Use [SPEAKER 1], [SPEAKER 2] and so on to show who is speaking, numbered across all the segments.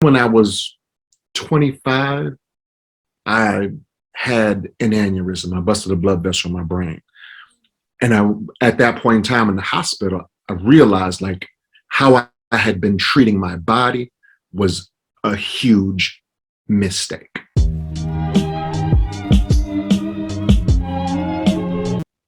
[SPEAKER 1] When I was 25, I had an aneurysm. I busted a blood vessel in my brain. And at that point in time in the hospital, I realized like how I had been treating my body was a huge mistake.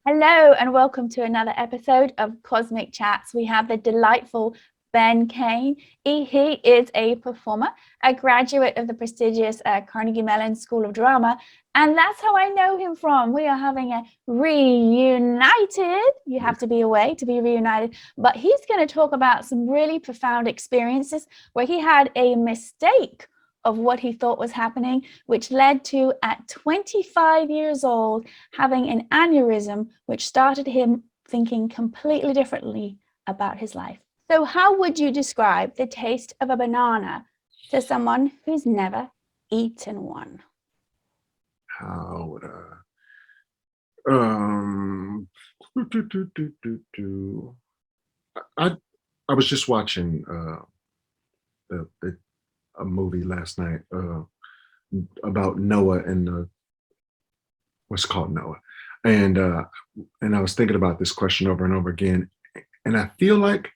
[SPEAKER 2] Hello and welcome to another episode of Cosmic Chats. We have the delightful Ben Cain. He is a performer, a graduate of the prestigious Carnegie Mellon School of Drama, and that's how I know him from. We are having a reunited. You have to be away to be reunited, but he's going to talk about some really profound experiences where he had a mistake of what he thought was happening, which led to, at 25 years old, having an aneurysm, which started him thinking completely differently about his life. So how would you describe the taste of a banana to someone who's never eaten one?
[SPEAKER 1] How would I was just watching a movie last night about Noah and what's called Noah, and I was thinking about this question over and over again, and I feel like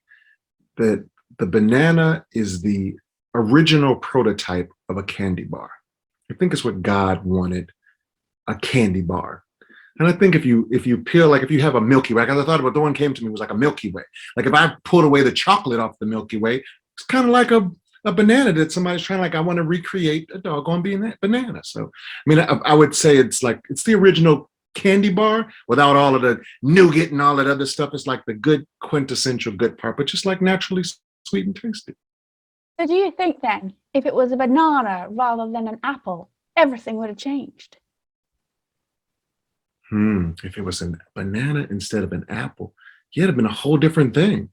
[SPEAKER 1] that the banana is the original prototype of a candy bar. I think it's what God wanted, a candy bar. And I think if you peel, like if you have a Milky Way, because I thought about the one came to me was like a Milky Way. Like if I pulled away the chocolate off the Milky Way, it's kind of like a banana that somebody's trying, like, I want to recreate a doggone banana. So, I mean, I would say it's the original candy bar without all of the nougat and all that other stuff. It's like the good quintessential good part, but just like naturally sweet and tasty.
[SPEAKER 2] So do you think then, if it was a banana rather than an apple, everything would have changed?
[SPEAKER 1] If it was a banana instead of an apple, yeah, it'd have been a whole different thing.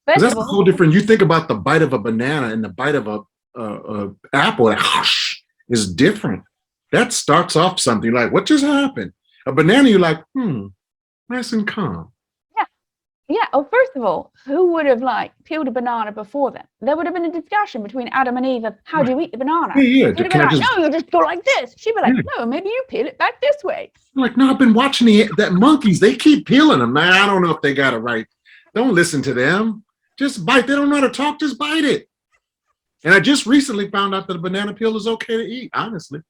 [SPEAKER 1] Because that's a whole different. You think about the bite of a banana and the bite of a apple, that is different. That starts off something like, what just happened? A banana, you're like, nice and calm.
[SPEAKER 2] Yeah. Oh, first of all, who would have peeled a banana before then? There would have been a discussion between Adam and Eve of how do you eat the banana?
[SPEAKER 1] Yeah.
[SPEAKER 2] He'd have been like, no, you just go like this. She'd be like, no, maybe you peel it back this way.
[SPEAKER 1] I'm like, no, I've been watching that monkeys. They keep peeling them. Man, I don't know if they got it right. Don't listen to them. Just bite. They don't know how to talk. Just bite it. And I just recently found out that a banana peel is okay to eat, honestly.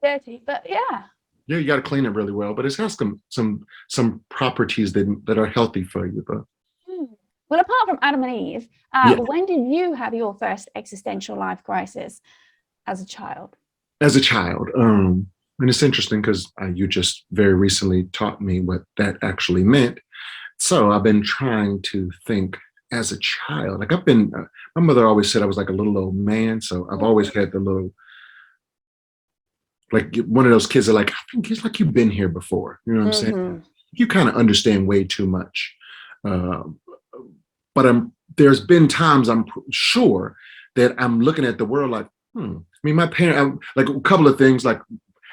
[SPEAKER 2] Dirty, but yeah.
[SPEAKER 1] Yeah, you got to clean it really well, but it has some properties that are healthy for you, though.
[SPEAKER 2] Well, apart from Adam and Eve, when did you have your first existential life crisis as a child?
[SPEAKER 1] As a child, and it's interesting because you just very recently taught me what that actually meant. So I've been trying to think as a child. Like my mother always said I was like a little old man, so I've always had the little, like one of those kids that I think it's like you've been here before. You know what I'm saying? You kind of understand way too much. But there's been times I'm sure that I'm looking at the world like, I mean, my parents, like a couple of things, like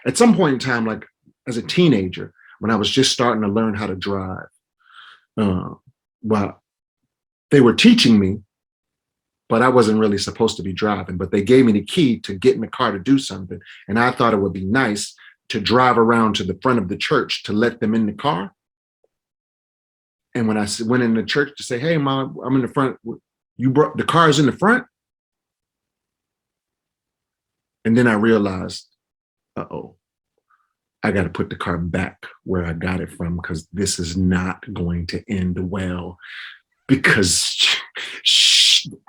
[SPEAKER 1] at some point in time, like as a teenager, when I was just starting to learn how to drive, well, they were teaching me, but I wasn't really supposed to be driving, but they gave me the key to get in the car to do something. And I thought it would be nice to drive around to the front of the church to let them in the car. And when I went in the church to say, hey, Mom, I'm in the front, you brought the cars in the front. And then I realized, I got to put the car back where I got it from, because this is not going to end well, because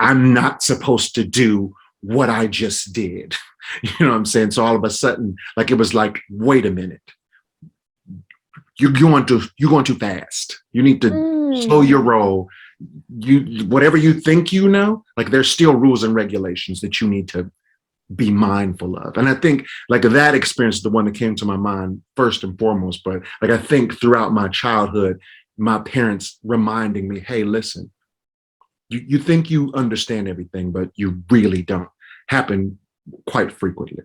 [SPEAKER 1] I'm not supposed to do what I just did. You know what I'm saying? So all of a sudden, like it was like, wait a minute. You're going too fast. You need to slow your roll. Whatever you think you know, like there's still rules and regulations that you need to be mindful of. And I think like that experience is the one that came to my mind first and foremost. But like I think throughout my childhood, my parents reminding me, hey, listen, you think you understand everything, but you really don't, happen quite frequently.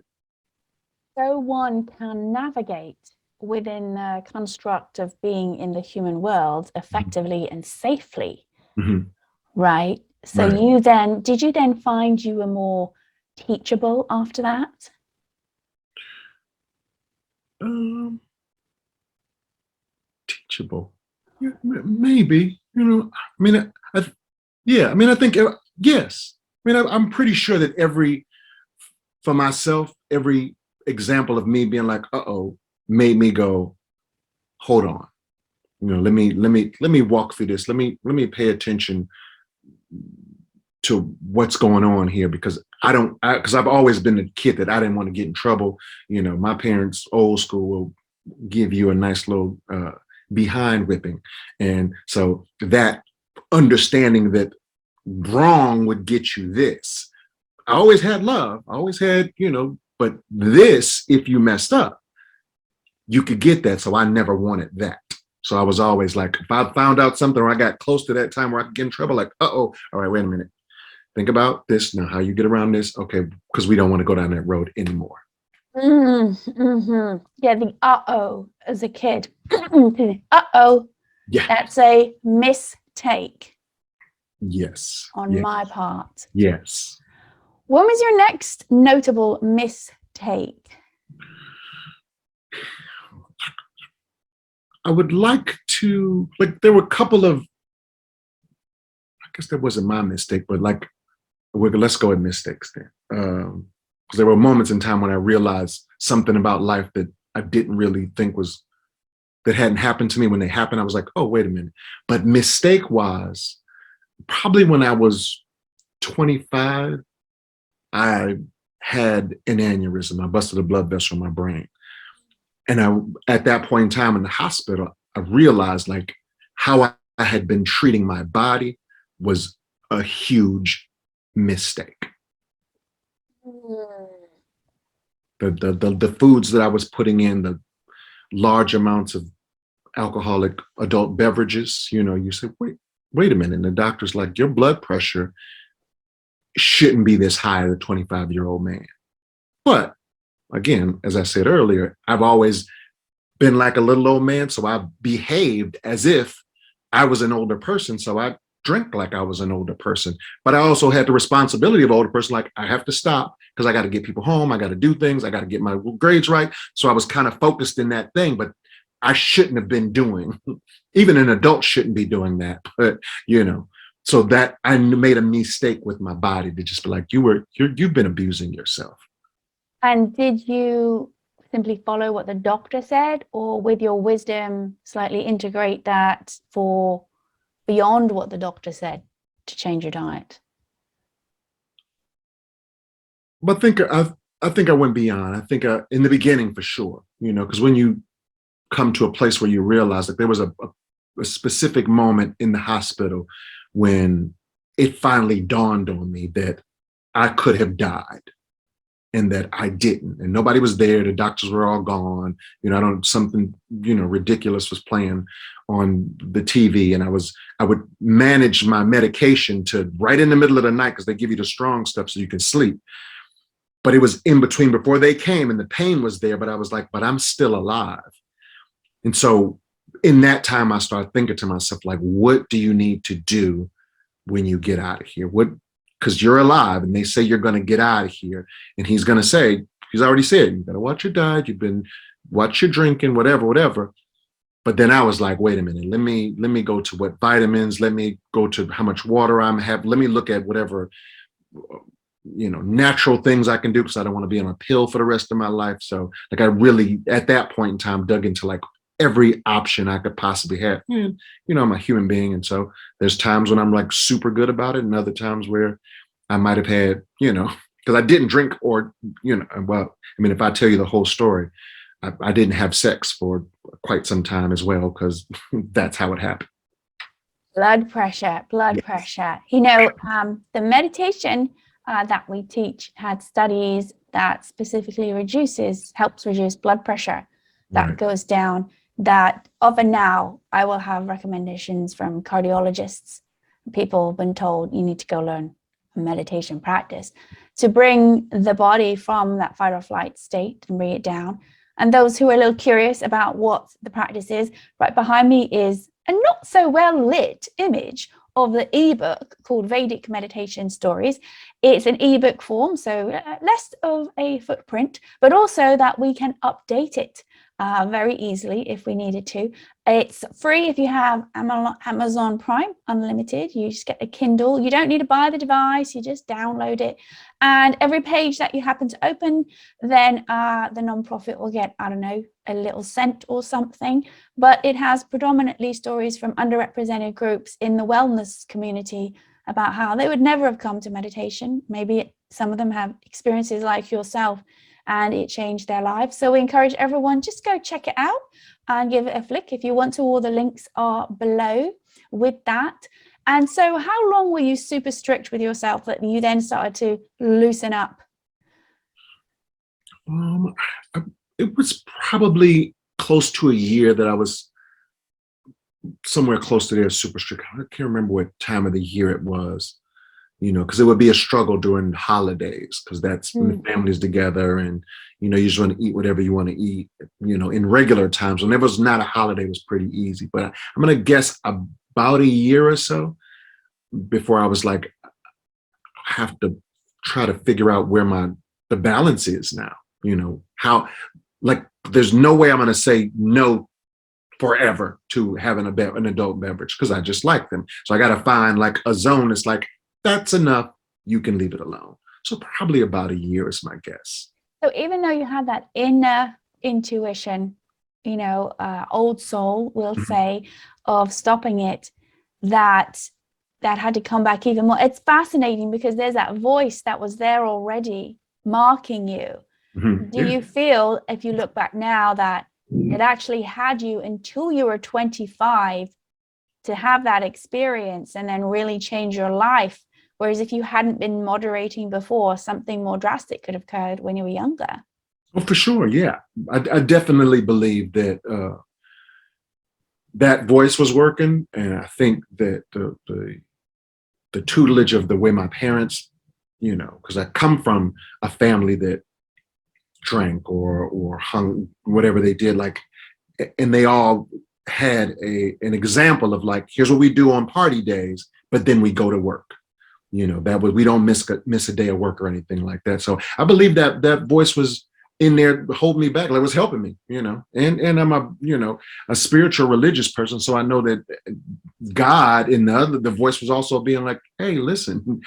[SPEAKER 2] So one can navigate within the construct of being in the human world effectively and safely Right. So
[SPEAKER 1] Right.
[SPEAKER 2] did you then find you were more teachable after that?
[SPEAKER 1] Um, Teachable. Yeah, maybe. I mean, yeah. I mean, I think yes. I mean, I'm pretty sure that for myself, every example of me being like, "Uh-oh," made me go, "Hold on." Let me walk through this. Let me pay attention to what's going on here, because because I've always been the kid that I didn't want to get in trouble. My parents, old school, will give you a nice little behind whipping. And so that understanding that wrong would get you this. I always had love. I always had, but this, if you messed up, you could get that. So I never wanted that. So I was always like, if I found out something or I got close to that time where I could get in trouble, like, all right, wait a minute. Think about this now, how you get around this. Okay, because we don't want to go down that road anymore.
[SPEAKER 2] Mm-hmm. Yeah, the uh-oh as a kid. Uh-oh.
[SPEAKER 1] Yeah.
[SPEAKER 2] That's a mistake.
[SPEAKER 1] Yes.
[SPEAKER 2] On
[SPEAKER 1] Yes.
[SPEAKER 2] my part.
[SPEAKER 1] Yes.
[SPEAKER 2] When was your next notable mistake?
[SPEAKER 1] I would like to, there were a couple of, I guess that wasn't my mistake, but let's go with mistakes then. Because there were moments in time when I realized something about life that I didn't really think that hadn't happened to me. When they happened, I was like, oh, wait a minute. But mistake was probably when I was 25, I had an aneurysm. I busted a blood vessel in my brain. And at that point in time in the hospital, I realized how I had been treating my body was a huge mistake. The foods that I was putting in, the large amounts of alcoholic adult beverages, you say, wait a minute. And the doctor's like, your blood pressure shouldn't be this high as a 25-year-old man. But again, as I said earlier, I've always been like a little old man. So I behaved as if I was an older person. So I drank like I was an older person. But I also had the responsibility of an older person. Like, I have to stop because I got to get people home. I got to do things. I got to get my grades right. So I was kind of focused in that thing, but I shouldn't have been doing. Even an adult shouldn't be doing that. But, so that I made a mistake with my body to just be like, you've been abusing yourself.
[SPEAKER 2] And did you simply follow what the doctor said, or with your wisdom slightly integrate that for beyond what the doctor said to change your diet?
[SPEAKER 1] But I think I went beyond. I think in the beginning for sure, because when you come to a place where you realize that there was a specific moment in the hospital when it finally dawned on me that I could have died and that I didn't, and nobody was there. The doctors were all gone. Something, ridiculous was playing on the TV, and I would manage my medication to right in the middle of the night, because they give you the strong stuff so you can sleep. But it was in between before they came, and the pain was there, but I was like, but I'm still alive. And so in that time, I started thinking to myself, like, what do you need to do when you get out of here? Because you're alive, and they say you're going to get out of here. And he's going to say, he's already said, you got to watch your diet. Watch your drinking, whatever. But then I was like, wait a minute, let me go to what vitamins, let me go to how much water I'm having. Let me look at whatever, natural things I can do, because I don't want to be on a pill for the rest of my life. So I really, at that point in time, dug into every option I could possibly have. And, I'm a human being. And so there's times when I'm super good about it, and other times where I might have had, because I didn't drink or, well, I mean, if I tell you the whole story, I didn't have sex for quite some time as well, because that's how it happened.
[SPEAKER 2] Blood pressure. The meditation that we teach had studies that specifically helps reduce blood pressure that goes down. That often now I will have recommendations from cardiologists. People have been told you need to go learn a meditation practice to bring the body from that fight or flight state and bring it down. And those who are a little curious about what the practice is, right behind me is a not so well lit image of the ebook called Vedic Meditation Stories. It's an ebook form, so less of a footprint, but also that we can update it very easily if we needed to. It's free if you have Amazon Prime Unlimited. You just get a Kindle. You don't need to buy the device. You just download it. And every page that you happen to open, then the nonprofit will get, I don't know, a little cent or something. But it has predominantly stories from underrepresented groups in the wellness community about how they would never have come to meditation. Maybe some of them have experiences like yourself, and it changed their lives. So we encourage everyone, just go check it out and give it a flick if you want to. All the links are below with that. And so how long were you super strict with yourself that you then started to loosen up?
[SPEAKER 1] It was probably close to a year that I was somewhere close to there, super strict. I can't remember what time of the year it was, because it would be a struggle during holidays, because that's when the family's together and, you just want to eat whatever you want to eat, in regular times. When there was not a holiday, it was pretty easy. But I'm going to guess about a year or so before I was like, I have to try to figure out where the balance is now, how, like, there's no way I'm going to say no forever to having an adult beverage, because I just like them. So I got to find like a zone that's like, that's enough, you can leave it alone. So probably about a year is my guess.
[SPEAKER 2] So even though you had that inner intuition, old soul will say, of stopping it, that had to come back even more. It's fascinating because there's that voice that was there already marking you. Do you feel, if you look back now, that it actually had you until you were 25 to have that experience and then really change your life? Whereas if you hadn't been moderating before, something more drastic could have occurred when you were younger.
[SPEAKER 1] Oh, for sure. Yeah. I definitely believe that that voice was working. And I think that the tutelage of the way my parents, because I come from a family that drank or hung, whatever they did, like, and they all had an example of like, here's what we do on party days, but then we go to work. That we don't miss a day of work or anything like that. So I believe that voice was in there holding me back. Like, it was helping me, and I'm a spiritual religious person. So I know that God in the voice was also being like, hey, listen,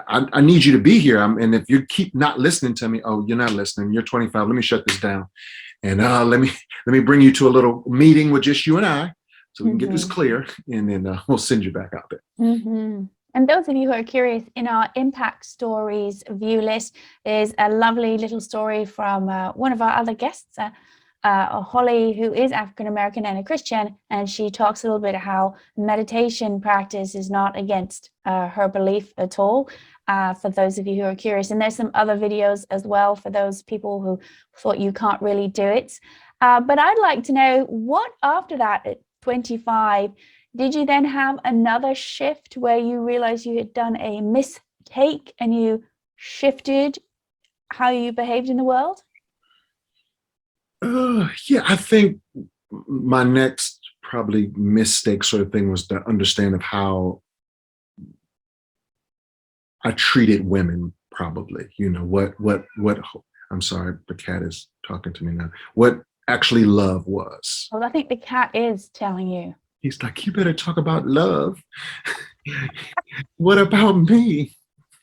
[SPEAKER 1] I need you to be here. And if you keep not listening to me, oh, you're not listening. You're 25. Let me shut this down. And let me bring you to a little meeting with just you and I, so we can get this clear. And then we'll send you back out there.
[SPEAKER 2] And those of you who are curious, in our Impact Stories view list is a lovely little story from one of our other guests, Holly, who is African-American and a Christian, and she talks a little bit how meditation practice is not against her belief at all, for those of you who are curious. And there's some other videos as well for those people who thought you can't really do it. But I'd like to know, what after that at 25, did you then have another shift where you realized you had done a mistake and you shifted how you behaved in the world?
[SPEAKER 1] Yeah, I think my next probably mistake sort of thing was the understand of how I treated women, probably. What I'm sorry, the cat is talking to me now. What actually love was.
[SPEAKER 2] Well, I think the cat is telling you.
[SPEAKER 1] He's like, you better talk about love. What about me?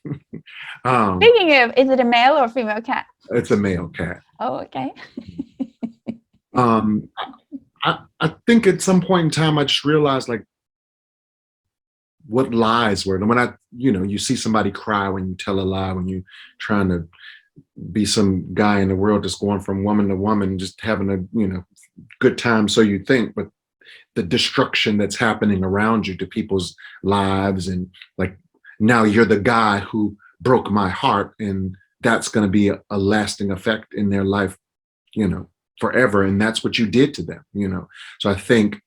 [SPEAKER 2] Speaking of, is it a male or a female cat?
[SPEAKER 1] It's a male cat.
[SPEAKER 2] Oh, okay.
[SPEAKER 1] I think at some point in time, I just realized like what lies were. And when you see somebody cry when you tell a lie, when you're trying to be some guy in the world that's going from woman to woman, just having a, good time. So you think, but the destruction that's happening around you to people's lives. And like, now you're the guy who broke my heart, and that's going to be a lasting effect in their life, forever. And that's what you did to them, So I think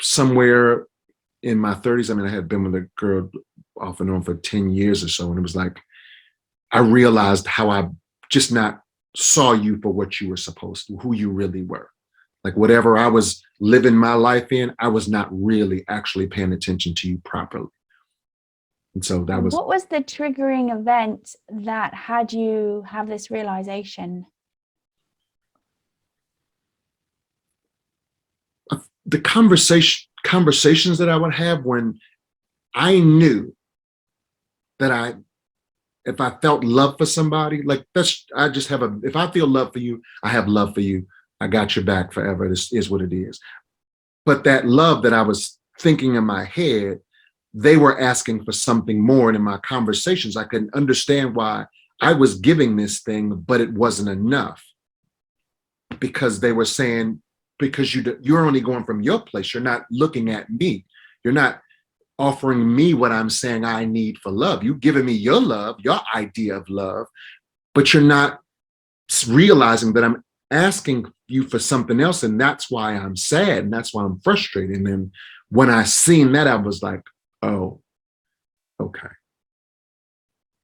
[SPEAKER 1] somewhere in my 30s, I had been with a girl off and on for 10 years or so. And it was like, I realized how I just not saw you for what you were supposed to, who you really were. Like whatever I was living my life in, I was not really actually paying attention to you properly. And so that was.
[SPEAKER 2] What was the triggering event that had you have this realization?
[SPEAKER 1] The conversations that I would have when I knew that if I felt love for somebody, like if I feel love for you, I have love for you. I got your back forever. This is what it is. But that love that I was thinking in my head, they were asking for something more. And in my conversations, I couldn't understand why I was giving this thing, but it wasn't enough. Because they were saying, because you're only going from your place. You're not looking at me. You're not offering me what I'm saying I need for love. You've given me your love, your idea of love, but you're not realizing that I'm asking you for something else. And that's why I'm sad. And that's why I'm frustrated. And then when I seen that, I was like, oh, okay.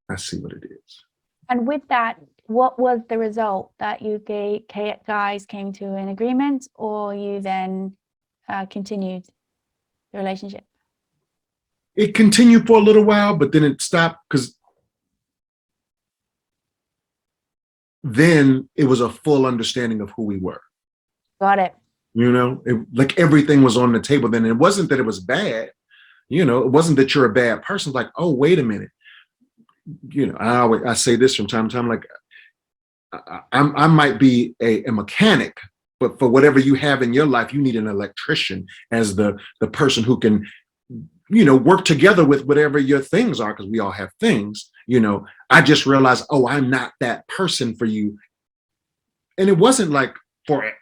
[SPEAKER 1] I see what it is.
[SPEAKER 2] And with that, what was the result that you guys came to an agreement, or you then continued the relationship?
[SPEAKER 1] It continued for a little while, but then it stopped because then it was a full understanding of who we were.
[SPEAKER 2] Got it.
[SPEAKER 1] You know, like everything was on the table then. It wasn't that it was bad. You know, it wasn't that you're a bad person. Like, oh, wait a minute. You know, I say this from time to time, like I might be a mechanic, but for whatever you have in your life, you need an electrician as the person who can, you know, work together with whatever your things are, because we all have things. You know, I just realized, oh, I'm not that person for you. And it wasn't like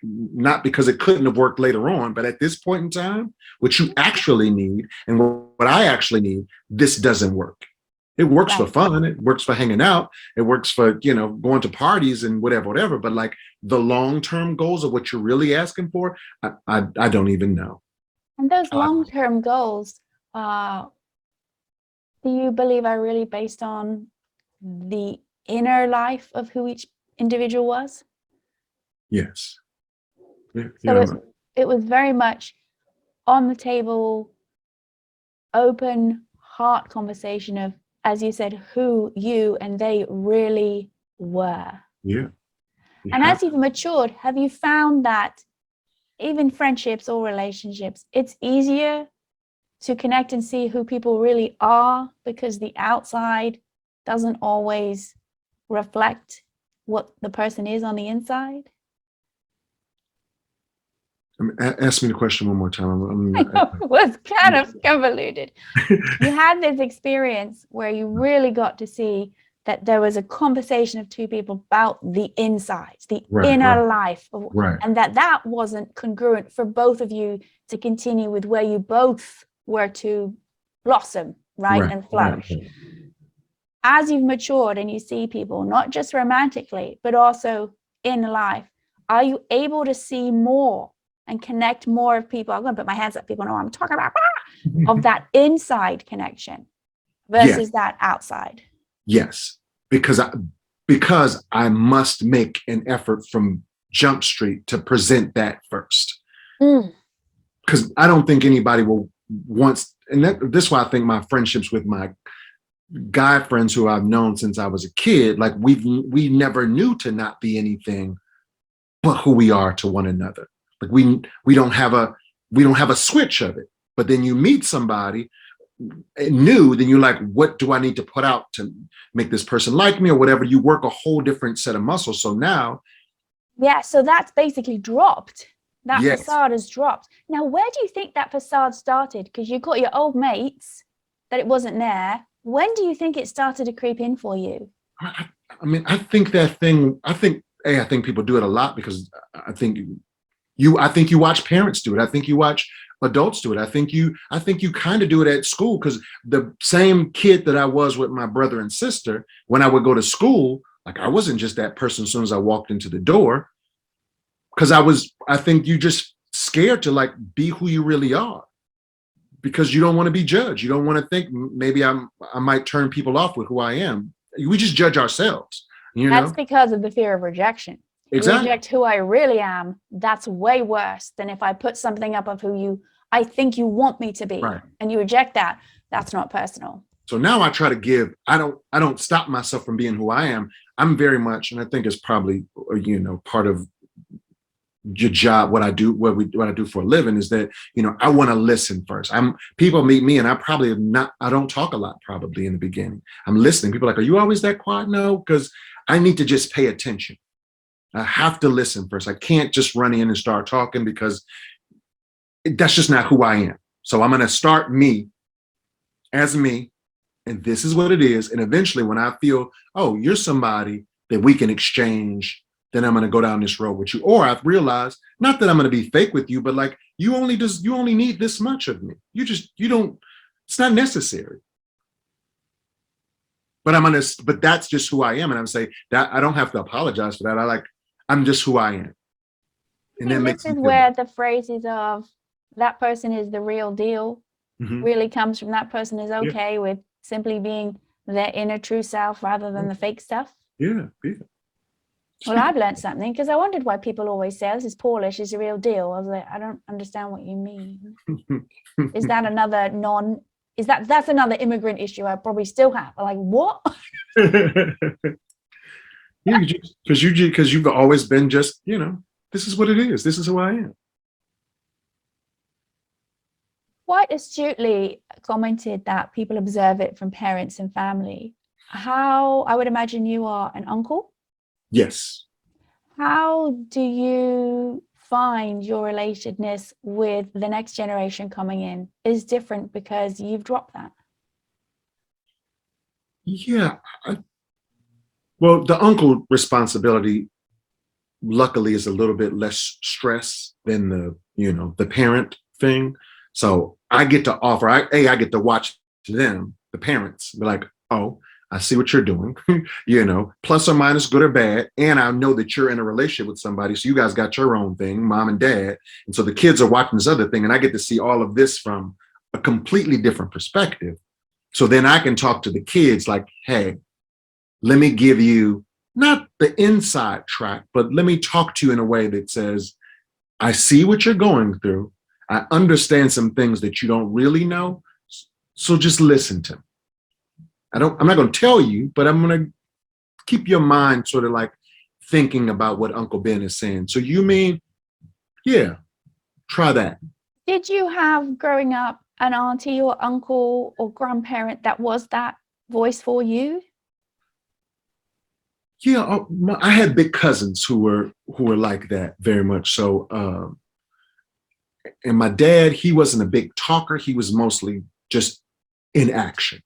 [SPEAKER 1] not because it couldn't have worked later on, but at this point in time, what you actually need and what I actually need, this doesn't work. It works for fun. It works for hanging out. It works for, you know, going to parties and whatever. But like the long-term goals of what you're really asking for, I don't even know.
[SPEAKER 2] And those long-term goals, do you believe are really based on the inner life of who each individual was?
[SPEAKER 1] Yes. Yeah,
[SPEAKER 2] so it was very much on the table, open heart conversation of, as you said, who you and they really were.
[SPEAKER 1] Yeah.
[SPEAKER 2] And as you've matured, have you found that even friendships or relationships, it's easier to connect and see who people really are because the outside doesn't always reflect what the person is on the inside?
[SPEAKER 1] Ask me the question one more time.
[SPEAKER 2] It was kind of convoluted. You had this experience where you really got to see that there was a conversation of two people about the insides, the inner life, and that wasn't congruent for both of you to continue with where you both were to blossom, and flourish. As you've matured and you see people, not just romantically, but also in life, are you able to see more and connect more of people? I'm going to put my hands up, people know what I'm talking about, of that inside connection versus that outside.
[SPEAKER 1] Yes, because I must make an effort from Jump Street to present that first. Because I don't think anybody will once, and this is why I think my friendships with my guy friends who I've known since I was a kid, like we never knew to not be anything but who we are to one another. Like we don't have a switch of it. But then you meet somebody new, then you're like, what do I need to put out to make this person like me or whatever? You work a whole different set of muscles. So now.
[SPEAKER 2] Yeah, so that's basically dropped. That facade has dropped. Now, where do you think that facade started? Because you got your old mates that it wasn't there. When do you think it started to creep in for you?
[SPEAKER 1] I mean, I think people do it a lot because I think you watch parents do it. I think you watch adults do it. I think you kind of do it at school, because the same kid that I was with my brother and sister, when I would go to school, like I wasn't just that person as soon as I walked into the door, because I think you just scared to like be who you really are, because you don't want to be judged. You don't want to think maybe I might turn people off with who I am. We just judge ourselves. That's
[SPEAKER 2] because of the fear of rejection.
[SPEAKER 1] Exactly.
[SPEAKER 2] reject who I really am, that's way worse than if I put something up of who I think you want me to be,
[SPEAKER 1] Right.
[SPEAKER 2] and you reject that. That's not personal.
[SPEAKER 1] So now I try to give, I don't stop myself from being who I am. I'm very much, and I think it's probably, part of your job, what I do for a living is that, I want to listen first. People meet me and I don't talk a lot probably in the beginning. I'm listening. People are like, are you always that quiet? No, because I need to just pay attention. I have to listen first. I can't just run in and start talking because that's just not who I am. So I'm going to start me as me, and this is what it is. And eventually when I feel, oh, you're somebody that we can exchange, then I'm going to go down this road with you. Or I've realized, not that I'm going to be fake with you, but like you only need this much of me. It's not necessary. But that's just who I am. And I'm saying that I don't have to apologize for that. I'm just who I am.
[SPEAKER 2] And then this is where the phrases of that person is the real deal really comes from. That person is okay with simply being their inner true self rather than the fake stuff.
[SPEAKER 1] Yeah.
[SPEAKER 2] Well, I've learned something, because I wondered why people always say, this is Paula, she's the real deal. I was like, I don't understand what you mean. Is that that's another immigrant issue I probably still have? I'm like, what?
[SPEAKER 1] Yeah, because you've always been just, this is what it is. This is who I am.
[SPEAKER 2] Quite astutely commented that people observe it from parents and family. How, I would imagine you are an uncle?
[SPEAKER 1] Yes.
[SPEAKER 2] How do you find your relatedness with the next generation coming in is different because you've dropped that?
[SPEAKER 1] Yeah. Well, the uncle responsibility, luckily, is a little bit less stress than the parent thing. So I get to offer, I get to watch them, the parents, be like, oh, I see what you're doing, plus or minus, good or bad. And I know that you're in a relationship with somebody. So you guys got your own thing, mom and dad. And so the kids are watching this other thing. And I get to see all of this from a completely different perspective. So then I can talk to the kids like, hey, let me give you not the inside track, but let me talk to you in a way that says, I see what you're going through. I understand some things that you don't really know. So just listen to me. I'm not going to tell you, but I'm going to keep your mind sort of like thinking about what Uncle Ben is saying. So you mean, yeah, try that.
[SPEAKER 2] Did you have growing up an auntie or uncle or grandparent that was that voice for you?
[SPEAKER 1] Yeah, I had big cousins who were like that very much. So, and my dad, he wasn't a big talker. He was mostly just in action.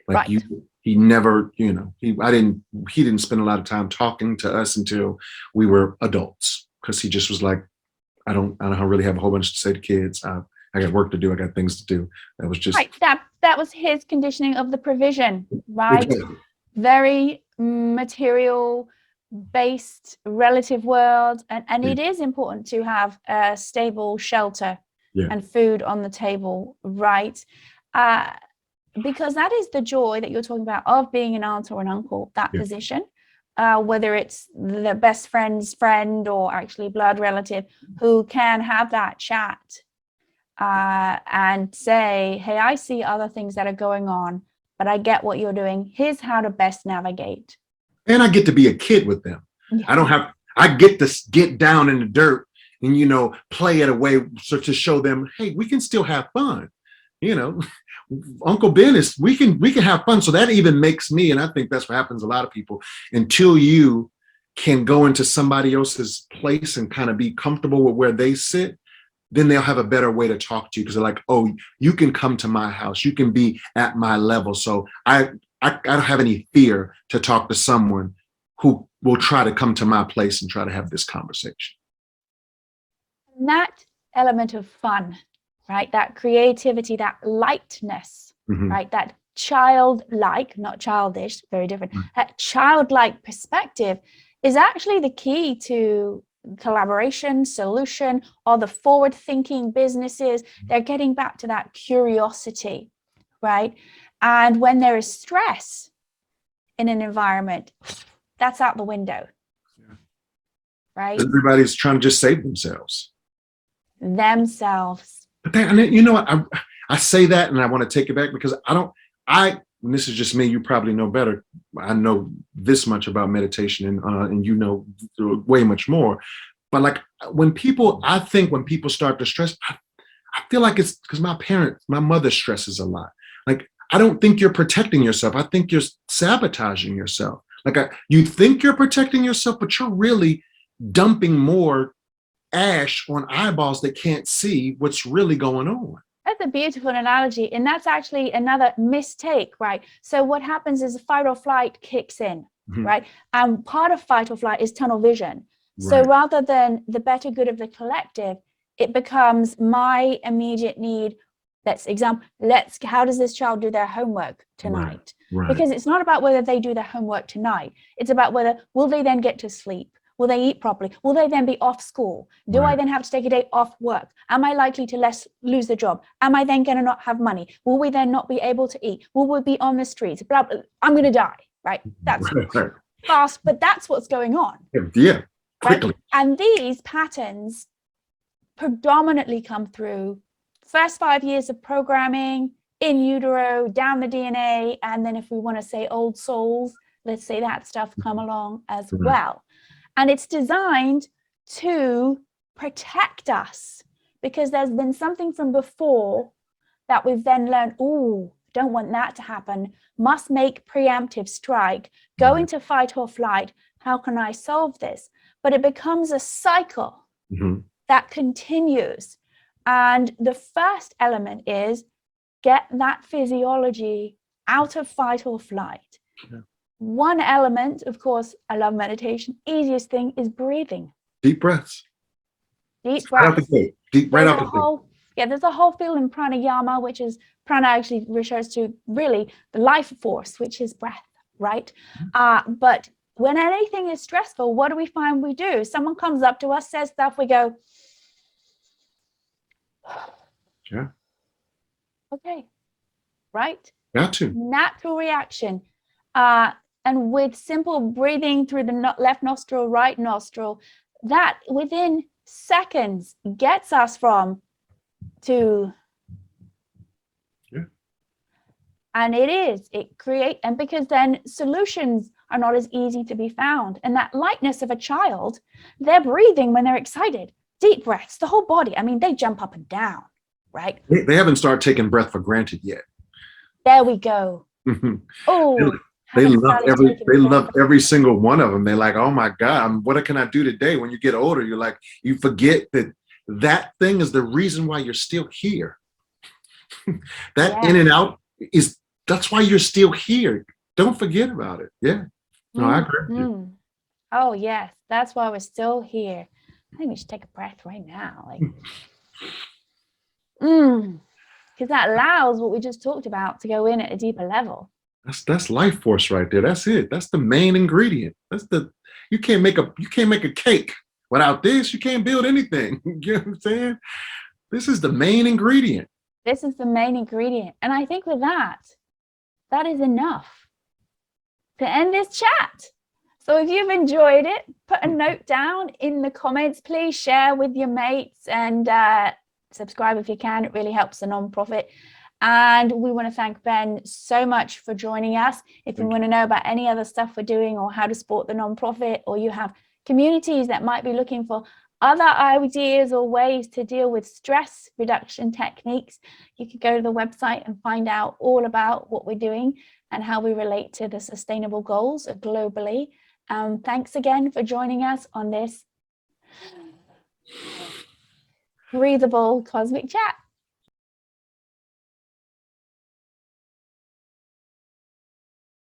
[SPEAKER 1] Like
[SPEAKER 2] right.
[SPEAKER 1] He never, he didn't spend a lot of time talking to us until we were adults, because he just was like, I don't really have a whole bunch to say to kids. I got work to do. I got things to do. That was just
[SPEAKER 2] right. That was his conditioning of the provision, right?
[SPEAKER 1] Exactly.
[SPEAKER 2] Very material based relative world, and it is important to have a stable shelter and food on the table, right? Because that is the joy that you're talking about of being an aunt or an uncle, that position, whether it's the best friend's friend or actually blood relative who can have that chat and say, hey, I see other things that are going on, but I get what you're doing. Here's how to best navigate.
[SPEAKER 1] And I get to be a kid with them. I get to get down in the dirt and, play it away to show them, hey, we can still have fun. Uncle Ben we can have fun. So that even makes me, and I think that's what happens to a lot of people, until you can go into somebody else's place and kind of be comfortable with where they sit, then they'll have a better way to talk to you, because they're like, oh, you can come to my house. You can be at my level. So I don't have any fear to talk to someone who will try to come to my place and try to have this conversation.
[SPEAKER 2] And that element of fun, right? That creativity, that lightness, right? That childlike, not childish, very different. That childlike perspective is actually the key to collaboration, solution, or the forward-thinking businesses. They're getting back to that curiosity, right? And when there is stress in an environment, that's out the window. right?
[SPEAKER 1] Everybody's trying to just save themselves.
[SPEAKER 2] Themselves.
[SPEAKER 1] But then, you know what? I say that and I want to take it back because and this is just me, you probably know better. I know this much about meditation and you know way much more. But like when people start to stress, I feel like it's because my mother stresses a lot. Like, I don't think you're protecting yourself. I think you're sabotaging yourself. Like you think you're protecting yourself, but you're really dumping more ash on eyeballs that can't see what's really going on.
[SPEAKER 2] That's a beautiful analogy. And that's actually another mistake, right? So what happens is fight or flight kicks in, right? And part of fight or flight is tunnel vision. So rather than the better good of the collective, it becomes my immediate need. How does this child do their homework tonight? Because it's not about whether they do their homework tonight. It's about will they then get to sleep? Will they eat properly? Will they then be off school? Do I then have to take a day off work? Am I likely to lose the job? Am I then going to not have money? Will we then not be able to eat? Will we be on the streets? Blah, blah. I'm going to die, right? That's fast, but that's what's going on.
[SPEAKER 1] Yeah, quickly.
[SPEAKER 2] Right? And these patterns predominantly come through first 5 years of programming, in utero, down the DNA, and then if we want to say old souls, let's say that stuff come along as well. And it's designed to protect us because there's been something from before that we've then learned, don't want that to happen, must make preemptive strike, go into fight or flight. How can I solve this? But it becomes a cycle that continues. And the first element is get that physiology out of fight or flight. One element, of course, I love meditation. Easiest thing is breathing.
[SPEAKER 1] Deep breaths.
[SPEAKER 2] Deep breaths.
[SPEAKER 1] Right out the gate. Right out the gate.
[SPEAKER 2] There's a whole field in pranayama, which is prana actually refers to really the life force, which is breath, right? But when anything is stressful, what do we find we do? Someone comes up to us, says stuff, we go, okay, right?
[SPEAKER 1] Got to.
[SPEAKER 2] Natural reaction. And with simple breathing through the left nostril, right nostril, that within seconds gets us from to. And and because then solutions are not as easy to be found. And that lightness of a child, they're breathing when they're excited, deep breaths, the whole body. I mean, they jump up and down, right?
[SPEAKER 1] They haven't started taking breath for granted yet.
[SPEAKER 2] There we go.
[SPEAKER 1] They love every single one of them. They're like, oh my God, what can I do today? When you get older, you forget that thing is the reason why you're still here. That in and out that's why you're still here. Don't forget about it. Yeah. No, I agree with you.
[SPEAKER 2] Oh yes, that's why we're still here. I think we should take a breath right now. Because that allows what we just talked about to go in at a deeper level.
[SPEAKER 1] That's life force right there. That's it. That's the main ingredient. You can't make a cake without this. You can't build anything. You know what I'm saying? This is the main ingredient.
[SPEAKER 2] This is the main ingredient. And I think with that is enough to end this chat. So if you've enjoyed it, put a note down in the comments. Please share with your mates and subscribe if you can. It really helps the nonprofit. And we want to thank Ben so much for joining us. If you want to know about any other stuff we're doing or how to support the nonprofit, or you have communities that might be looking for other ideas or ways to deal with stress reduction techniques, you could go to the website and find out all about what we're doing and how we relate to the sustainable goals globally. Thanks again for joining us on this breathable cosmic chat.